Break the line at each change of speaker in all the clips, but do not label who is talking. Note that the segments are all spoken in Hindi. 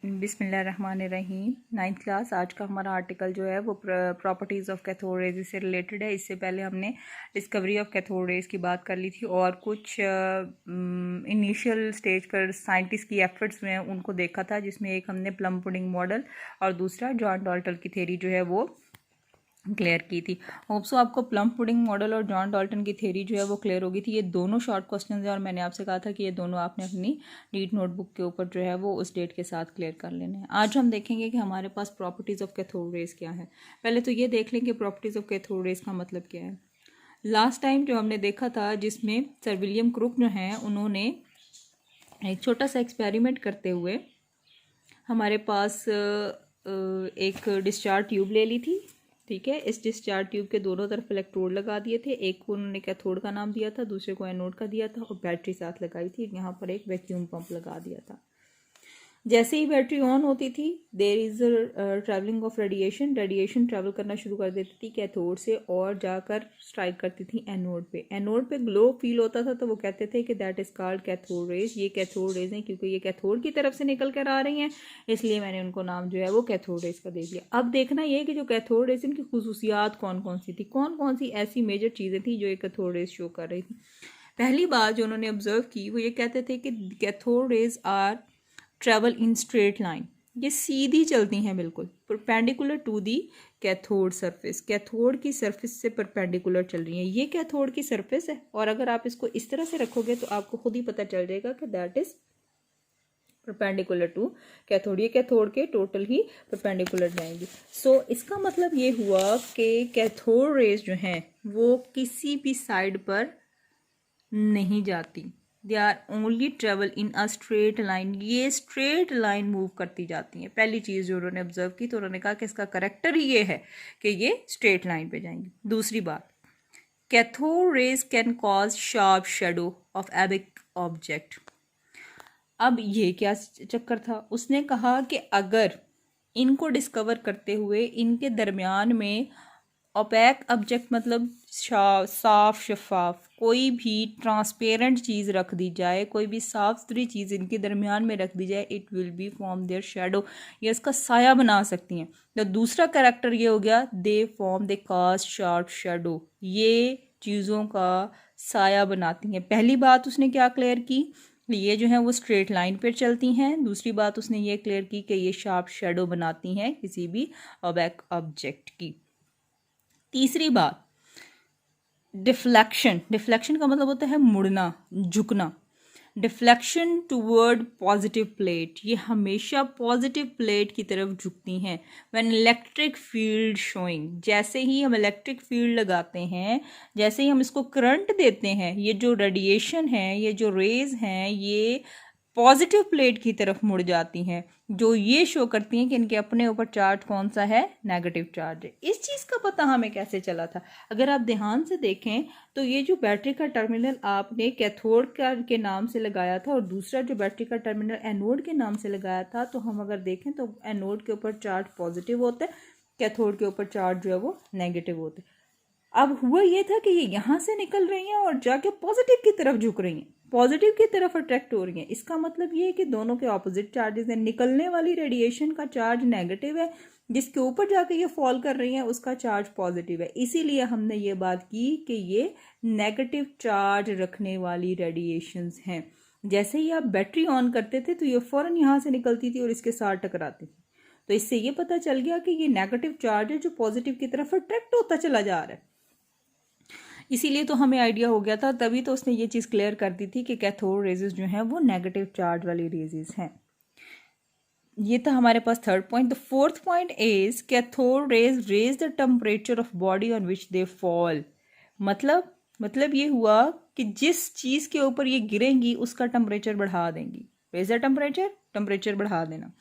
बिस्मिल्लाहिर्रहमानिर्रहीम। 9th क्लास आज का हमारा आर्टिकल जो है वो प्रॉपर्टीज़ ऑफ कैथोड रेज से रिलेटेड है। इससे पहले हमने डिस्कवरी ऑफ कैथोड रेज की बात कर ली थी और कुछ इनिशियल स्टेज पर साइंटिस्ट की एफर्ट्स में उनको देखा था, जिसमें एक हमने प्लम पुडिंग मॉडल और दूसरा जॉन डाल्टन की थ्योरी जो है वो क्लियर की थी। होप्सो आपको प्लम पुडिंग मॉडल और जॉन डाल्टन की थ्योरी जो है वो क्लियर होगी थी। ये दोनों शॉर्ट क्वेश्चंस हैं और मैंने आपसे कहा था कि ये दोनों आपने अपनी नीट नोटबुक के ऊपर जो है वो उस डेट के साथ क्लियर कर लेने हैं। आज हम देखेंगे कि हमारे पास प्रॉपर्टीज़ ऑफ कैथोड रेज क्या है। पहले तो ये देख लें कि प्रॉपर्टीज़ ऑफ कैथोड रेज का मतलब क्या है। लास्ट टाइम जो हमने देखा था, जिसमें सर विलियम क्रुक जो हैं उन्होंने एक छोटा सा एक्सपेरिमेंट करते हुए हमारे पास एक डिस्चार्ज ट्यूब ले ली थी। ठीक है, इस डिस्चार्ज ट्यूब के दोनों तरफ इलेक्ट्रोड लगा दिए थे। एक को उन्होंने कैथोड का नाम दिया था, दूसरे को एनोड का दिया था और बैटरी साथ लगाई थी। यहाँ पर एक वैक्यूम पंप लगा दिया था। जैसे ही बैटरी ऑन होती थी, there is travelling of radiation travel करना शुरू कर देती थी कैथोड से और जाकर स्ट्राइक करती थी एनोड पे। एनोड पे ग्लो फील होता था तो वो कहते थे कि that is called cathode rays. ये कैथोड रेज हैं क्योंकि ये कैथोड की तरफ से निकल कर आ रही हैं, इसलिए मैंने उनको नाम जो है वो कैथोड रेज का दे दिया। अब देखना ये कि जो कैथोड रेज इनकी खुसूसियात कौन कौन सी थी, कौन कौन सी ऐसी मेजर चीज़ें थी जो ये कैथोड रेज शो कर रही थी। पहली बात जो उन्होंने ऑब्जर्व की वो ये कहते थे कि cathode rays are travel in straight line. ये सीधी चलती हैं, बिल्कुल perpendicular to the cathode surface. Cathode की सरफेस से परपेंडिकुलर चल रही हैं। ये कैथोड की सरफेस है और अगर आप इसको इस तरह से रखोगे तो आपको खुद ही पता चल जाएगा कि that is perpendicular to cathode. ये कैथोड के टोटल ही परपेंडिकुलर जाएंगी। सो इसका मतलब ये हुआ कि कैथोड रेज जो हैं वो किसी भी साइड पर नहीं जाती। They are only travel in a straight line. ये स्ट्रेट लाइन मूव करती जाती हैं। पहली चीज़ जो उन्होंने ऑब्जर्व की तो उन्होंने कहा कि इसका करेक्टर ही ये है कि ये स्ट्रेट लाइन पे जाएंगी। दूसरी बात, cathode rays can cause sharp shadow of opaque object. अब ये क्या चक्कर था, उसने कहा कि अगर इनको डिस्कवर करते हुए इनके दरमियान में ओपैक ऑब्जेक्ट मतलब साफ शफाफ कोई भी ट्रांसपेरेंट चीज़ रख दी जाए, कोई भी साफ सुथरी चीज़ इनके दरमियान में रख दी जाए, it will be form their shadow. ये इसका साया बना सकती हैं। तो दूसरा कैरेक्टर ये हो गया, दे कास्ट शार्प शेडो। ये चीज़ों का साया बनाती हैं। पहली बात उसने क्या क्लियर की, ये जो है वो स्ट्रेट लाइन पर चलती हैं। दूसरी बात उसने ये क्लियर की कि ये शार्प शेडो बनाती हैं किसी भी ओपैक ऑब्जेक्ट की। तीसरी बात, डिफ्लेक्शन का मतलब होता है मुड़ना, झुकना। डिफ्लेक्शन टूवर्ड पॉजिटिव प्लेट, ये हमेशा पॉजिटिव प्लेट की तरफ झुकती हैं। व्हेन इलेक्ट्रिक फील्ड शोइंग, जैसे ही हम इलेक्ट्रिक फील्ड लगाते हैं, जैसे ही हम इसको करंट देते हैं, ये जो रेडिएशन है, ये जो रेज हैं, ये पॉजिटिव प्लेट की तरफ मुड़ जाती हैं, जो ये शो करती हैं कि इनके अपने ऊपर चार्ज कौन सा है, नेगेटिव चार्ज है। इस चीज़ का पता हमें कैसे चला था, अगर आप ध्यान से देखें तो ये जो बैटरी का टर्मिनल आपने कैथोड का के नाम से लगाया था और दूसरा जो बैटरी का टर्मिनल एनोड के नाम से लगाया था, तो हम अगर देखें तो एनोड के ऊपर चार्ज पॉजिटिव होता है, कैथोड के ऊपर चार्ज जो है वो नेगेटिव होता है। अब हुआ ये था कि ये यहाँ से निकल रही हैं और जाके पॉजिटिव की तरफ झुक रही हैं, पॉजिटिव की तरफ अट्रैक्ट हो रही हैं। इसका मतलब ये है कि दोनों के ऑपोजिट चार्जेस हैं। निकलने वाली रेडिएशन का चार्ज नेगेटिव है, जिसके ऊपर जाके ये फॉल कर रही हैं उसका चार्ज पॉजिटिव है। इसीलिए हमने ये बात की कि ये नेगेटिव चार्ज रखने वाली रेडिएशंस हैं। जैसे ही आप बैटरी ऑन करते थे तो ये फौरन यहाँ से निकलती थी और इसके साथ टकराती थी। तो इससे ये पता चल गया कि ये नेगेटिव चार्ज है जो पॉजिटिव की तरफ अट्रैक्ट होता चला जा रहा है। इसीलिए तो हमें आइडिया हो गया था, तभी तो उसने ये चीज़ क्लियर कर दी थी कि कैथोड रेजेस जो हैं वो नेगेटिव चार्ज वाली रेजेस हैं। ये था हमारे पास third point. The fourth point is cathode rays raise the temperature of body on which they fall. मतलब ये हुआ कि जिस चीज़ के ऊपर ये गिरेंगी उसका टेम्परेचर बढ़ा देंगी। रेज द टेम्परेचर बढ़ा देना।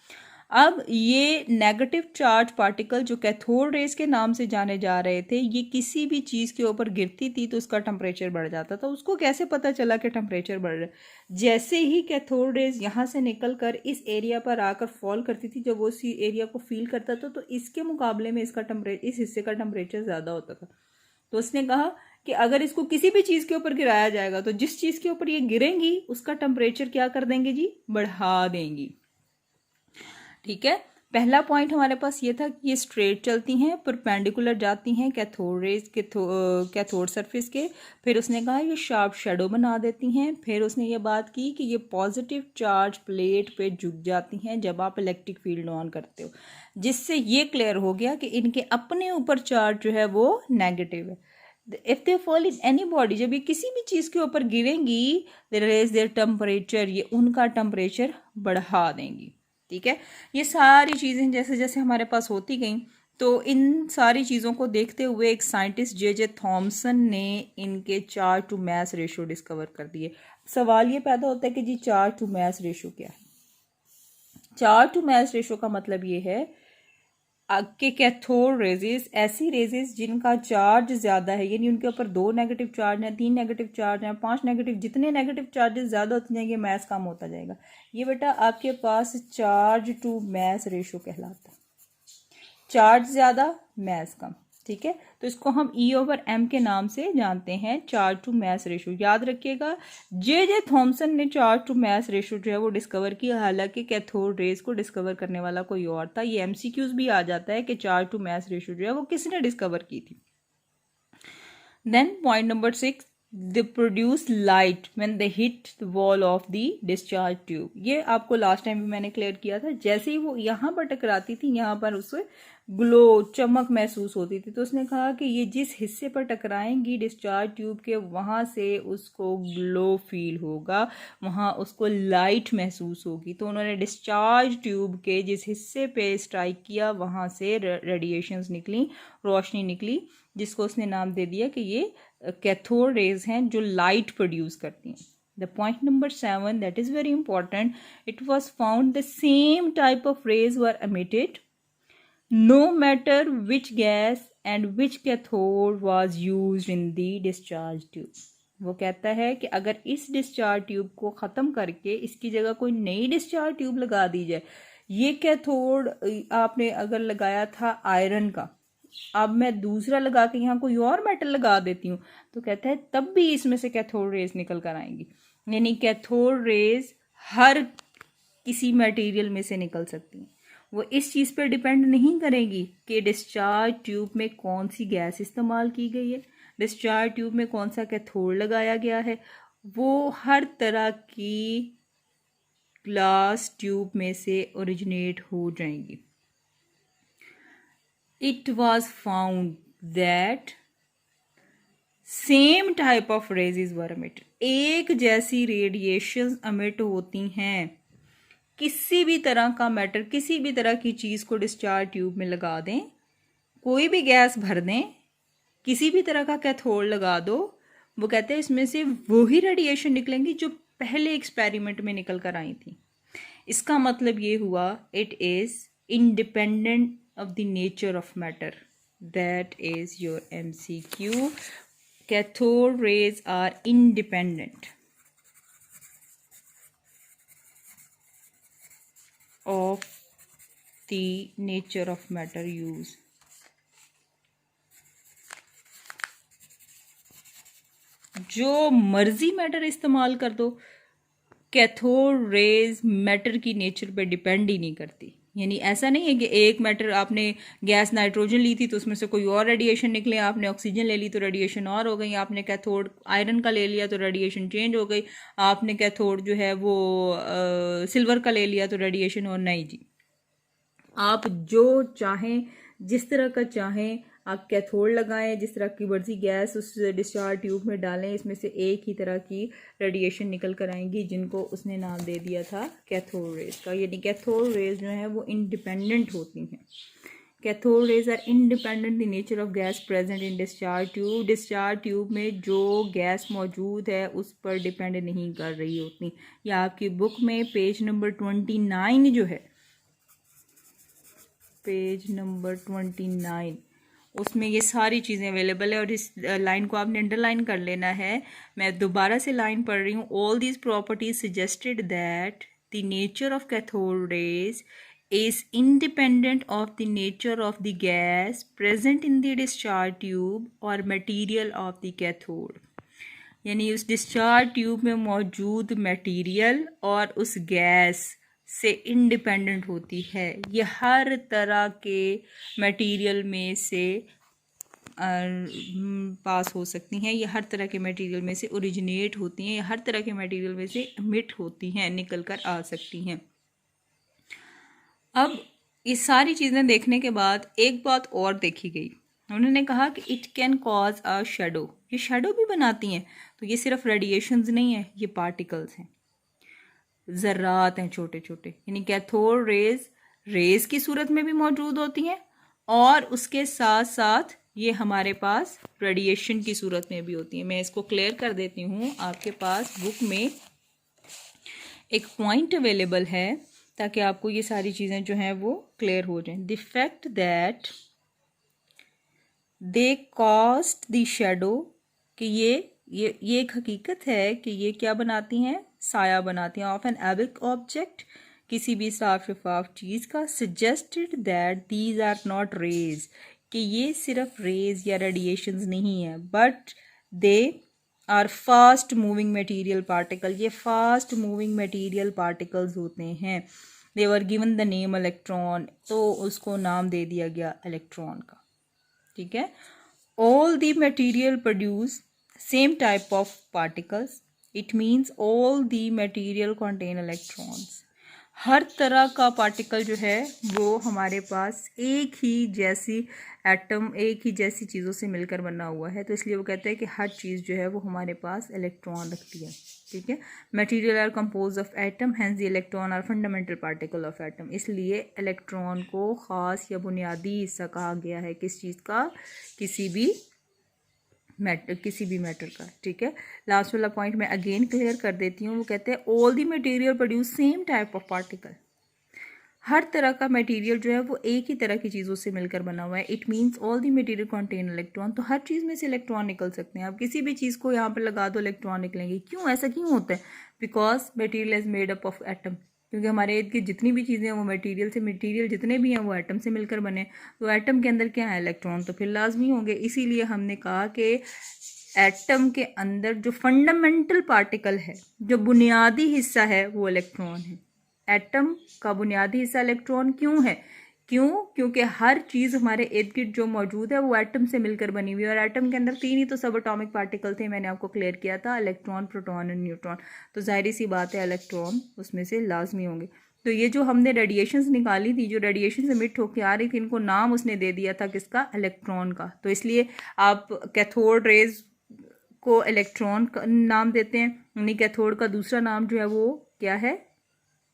अब ये नेगेटिव चार्ज पार्टिकल जो कैथोड रेज के नाम से जाने जा रहे थे, ये किसी भी चीज़ के ऊपर गिरती थी तो उसका टेम्परेचर बढ़ जाता था। उसको कैसे पता चला कि टेम्परेचर बढ़ रहा है? जैसे ही कैथोड रेज यहाँ से निकल कर इस एरिया पर आकर फॉल करती थी, जब वो इसी एरिया को फील करता था तो इसके मुकाबले में इसका टेम्परेचर, इस हिस्से का टेम्परेचर ज़्यादा होता था। तो उसने कहा कि अगर इसको किसी भी चीज़ के ऊपर गिराया जाएगा तो जिस चीज़ के ऊपर ये गिरेंगी उसका टेम्परेचर क्या कर देंगे जी, बढ़ा देंगी। ठीक है। पहला पॉइंट हमारे पास ये था कि ये स्ट्रेट चलती हैं, परपेंडिकुलर जाती हैं कैथोड रेज के कैथोड सरफेस के। फिर उसने कहा ये शार्प शेडो बना देती हैं। फिर उसने ये बात की कि ये पॉजिटिव चार्ज प्लेट पे झुक जाती हैं जब आप इलेक्ट्रिक फील्ड ऑन करते हो, जिससे ये क्लियर हो गया कि इनके अपने ऊपर चार्ज जो है वो नेगेटिव है। If they fall in any body, जब ये किसी भी चीज़ के ऊपर गिरेंगी, दे रेज देयर टेम्परेचर, ये उनका टेम्परेचर बढ़ा देंगी। ठीक है। ये सारी चीज़ें जैसे जैसे हमारे पास होती गई, तो इन सारी चीज़ों को देखते हुए एक साइंटिस्ट जे थॉमसन ने इनके charge to mass ratio discover कर दिए। सवाल ये पैदा होता है कि जी चार्ज टू मास रेशियो क्या है। चार्ज टू मास रेशियो का मतलब ये है कि कैथोड रेजेस, ऐसी रेजेस जिनका चार्ज ज़्यादा है, यानी उनके ऊपर 2 नेगेटिव चार्ज हैं, 3 नेगेटिव चार्ज हैं, 5 नेगेटिव, जितने नेगेटिव चार्जेस ज़्यादा होते जाएंगे मास कम होता जाएगा। ये बेटा आपके पास चार्ज टू मास रेशियो कहलाता है। चार्ज ज़्यादा मास कम। ठीक है। तो इसको हम E/m के नाम से जानते हैं, चार्ज टू मास रेशियो। याद रखिएगा, जे थॉमसन ने चार्ज टू मास रेशियो जो है वो डिस्कवर किया, हालांकि कैथोड रेज को डिस्कवर करने वाला कोई और था। ये MCQs भी आ जाता है कि चार्ज टू मास रेशियो जो है वो किसने डिस्कवर की थी। Then point number 6, they produce light when they hit the wall of the discharge tube. ये आपको लास्ट टाइम भी मैंने क्लियर किया था। जैसे ही वो यहाँ पर टकराती थी, यहाँ पर उससे ग्लो, चमक महसूस होती थी। तो उसने कहा कि ये जिस हिस्से पर टकराएंगी डिस्चार्ज ट्यूब के, वहाँ से उसको ग्लो फील होगा, वहाँ उसको लाइट महसूस होगी। तो उन्होंने डिस्चार्ज ट्यूब के जिस हिस्से पे स्ट्राइक किया, वहाँ से रेडिएशंस निकली, रोशनी निकली, जिसको उसने नाम दे दिया कि ये कैथोड रेज हैं जो लाइट प्रोड्यूस करती हैं। The point number 7, that is very important, it was found the same type of rays were emitted no matter which gas and which cathode was used in the discharge tube. वो कहता है कि अगर इस डिस्चार्ज ट्यूब को ख़त्म करके इसकी जगह कोई नई डिस्चार्ज ट्यूब लगा दी जाए, ये कैथोड आपने अगर लगाया था आयरन का, अब मैं दूसरा लगा के यहाँ कोई और मेटल लगा देती हूँ, तो कहता है तब भी इसमें से कैथोड रेज निकल कर आएंगी। यानी कैथोड रेज हर किसी मटेरियल में से निकल सकती हैं। वो इस चीज़ पर डिपेंड नहीं करेगी कि डिस्चार्ज ट्यूब में कौन सी गैस इस्तेमाल की गई है, डिस्चार्ज ट्यूब में कौन सा कैथोड लगाया गया है। वो हर तरह की ग्लास ट्यूब में से ओरिजिनेट हो जाएंगी। It was found that same type of rays were emitted. एक जैसी रेडिएशंस एमिट होती हैं। किसी भी तरह का मैटर, किसी भी तरह की चीज़ को डिस्चार्ज ट्यूब में लगा दें, कोई भी गैस भर दें, किसी भी तरह का कैथोड लगा दो, वो कहते हैं इसमें से वही रेडिएशन निकलेंगी जो पहले एक्सपेरिमेंट में निकल कर आई थी। इसका मतलब ये हुआ, it is independent of the nature of matter. That is your MCQ. Cathode rays are independent of the nature of matter used. जो मर्जी मैटर इस्तेमाल कर दो, कैथोड रेज मैटर की नेचर पे डिपेंड ही नहीं करती। यानी ऐसा नहीं है कि एक मैटर, आपने गैस नाइट्रोजन ली थी तो उसमें से कोई और रेडिएशन निकले, आपने ऑक्सीजन ले ली तो रेडिएशन और हो गई, आपने कैथोड आयरन का ले लिया तो रेडिएशन चेंज हो गई, आपने कैथोड जो है वो सिल्वर का ले लिया तो रेडिएशन और नहीं जी। आप जो चाहें, जिस तरह का चाहें आप कैथोड लगाएं, जिस तरह की मर्जी गैस उस डिस्चार्ज ट्यूब में डालें, इसमें से एक ही तरह की रेडिएशन निकल कर आएंगी, जिनको उसने नाम दे दिया था कैथोड रेज का। यानी कैथोड रेज जो है वो इंडिपेंडेंट होती हैं। Cathode rays are independent the nature of gas present in discharge tube. Discharge tube में जो गैस मौजूद है उस पर डिपेंड नहीं कर रही होती। या आपकी बुक में पेज नंबर 29 जो है, पेज नंबर 29, उसमें ये सारी चीज़ें अवेलेबल है। और इस लाइन को आपने अंडरलाइन कर लेना है। मैं दोबारा से लाइन पढ़ रही हूँ। All these properties suggested that the nature of cathode rays is independent of the nature of the gas present in the discharge tube or material of the cathode. यानी उस डिस्चार्ज ट्यूब में मौजूद मटेरियल और उस गैस से इंडिपेंडेंट होती है। ये हर तरह के मटेरियल में से पास हो सकती हैं, ये हर तरह के मटेरियल में से ओरिजिनेट होती हैं, ये हर तरह के मटेरियल में से एमिट होती हैं, निकल कर आ सकती हैं। अब ये सारी चीज़ें देखने के बाद एक बात और देखी गई, उन्होंने कहा कि it can cause a shadow, ये शेडो भी बनाती हैं। तो ये सिर्फ रेडिएशंस नहीं है, ये पार्टिकल्स हैं, ज़र्रात हैं छोटे छोटे, यानी कैथोड रेज की सूरत में भी मौजूद होती हैं और उसके साथ साथ ये हमारे पास रेडिएशन की सूरत में भी होती है। मैं इसको क्लियर कर देती हूँ, आपके पास बुक में एक पॉइंट अवेलेबल है ताकि आपको ये सारी चीज़ें जो हैं वो क्लियर हो जाएं। The fact that they cost the shadow, कि ये एक हकीकत है कि ये क्या बनाती हैं, साया बनाती हैं, ऑफ एन एबिक ऑब्जेक्ट, किसी भी साफ शफाफ चीज़ का। Suggested that these are not rays, कि ये सिर्फ रेज या रेडिएशंस नहीं है, but they are fast moving material particle, ये फास्ट मूविंग मटेरियल पार्टिकल्स होते हैं। They were given the name electron, तो उसको नाम दे दिया गया इलेक्ट्रॉन का। ठीक है। All the material produce same type of particles, it means all the material contain electrons. हर तरह का पार्टिकल जो है वो हमारे पास एक ही जैसी एटम, एक ही जैसी चीज़ों से मिलकर बना हुआ है, तो इसलिए वो कहते हैं कि हर चीज़ जो है वो हमारे पास इलेक्ट्रॉन रखती है। ठीक है। Material are compose of atom, hence the electron are fundamental particle of atom, इसलिए इलेक्ट्रॉन को ख़ास या बुनियादी हिस्सा कहा गया है किस चीज़ का, किसी भी मैटर का। ठीक है। लास्ट वाला पॉइंट मैं अगेन क्लियर कर देती हूँ, वो कहते हैं all the material produce same type of particle, हर तरह का मटेरियल जो है वो एक ही तरह की चीज़ों से मिलकर बना हुआ है। It means all the material contain electron, तो हर चीज़ में से इलेक्ट्रॉन निकल सकते हैं। आप किसी भी चीज़ को यहाँ पर लगा दो, इलेक्ट्रॉन निकलेंगे। क्यों, ऐसा क्यों होता है? Because material is made up of atom, क्योंकि हमारे इर्द गिर्द जितनी भी चीज़ें हैं वो मटेरियल जितने भी हैं वो एटम से मिलकर बने, तो एटम के अंदर क्या है, इलेक्ट्रॉन तो फिर लाजमी होंगे। इसीलिए हमने कहा कि एटम के अंदर जो फंडामेंटल पार्टिकल है, जो बुनियादी हिस्सा है, वो इलेक्ट्रॉन है। एटम का बुनियादी हिस्सा इलेक्ट्रॉन क्यों है? क्योंकि हर चीज़ हमारे इर्द गिर्द जो मौजूद है वो एटम से मिलकर बनी हुई है, और एटम के अंदर 3 ही तो सब एटॉमिक पार्टिकल थे, मैंने आपको क्लियर किया था, इलेक्ट्रॉन, प्रोटॉन और न्यूट्रॉन। तो जाहिर सी बात है इलेक्ट्रॉन उसमें से लाजमी होंगे। तो ये जो हमने रेडिएशंस निकाली थी, जो रेडिएशन एमिट होकर आ रही थी, इनको नाम उसने दे दिया था किसका, इलेक्ट्रॉन का। तो इसलिए आप कैथोड रेज को इलेक्ट्रॉन का नाम देते हैं, यानी कैथोड का दूसरा नाम जो है वो क्या है,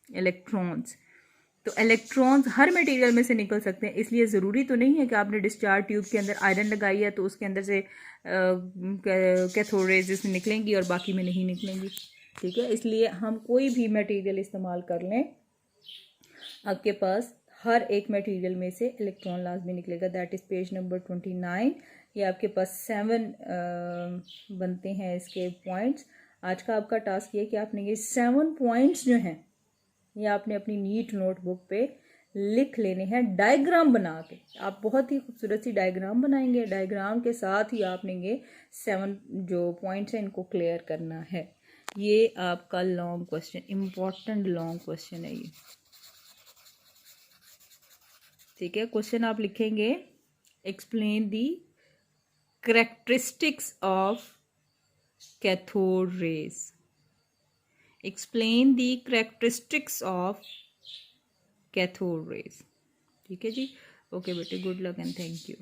इलेक्ट्रॉन्स। तो इलेक्ट्रॉन्स हर मटेरियल में से निकल सकते हैं, इसलिए ज़रूरी तो नहीं है कि आपने डिस्चार्ज ट्यूब के अंदर आयरन लगाई है तो उसके अंदर से कैथोड रेज इसमें निकलेंगी और बाकी में नहीं निकलेंगी। ठीक है। इसलिए हम कोई भी मटेरियल इस्तेमाल कर लें, आपके पास हर एक मटेरियल में से इलेक्ट्रॉन लाजमी निकलेगा। That is page number 29। ये आपके पास 7 बनते हैं इसके पॉइंट्स। आज का आपका टास्क ये है कि आपने ये 7 पॉइंट्स जो हैं ये आपने अपनी नीट नोटबुक पे लिख लेने हैं, डायग्राम बना के। आप बहुत ही खूबसूरत सी डायग्राम बनाएंगे, डायग्राम के साथ ही आपने ये 7 जो पॉइंट्स हैं इनको क्लियर करना है। ये आपका long question, important long question है ये। ठीक है। क्वेश्चन आप लिखेंगे, explain the characteristics of cathode rays. Explain the characteristics of cathode rays. ठीक है जी। ओके बेटे, good luck and thank you.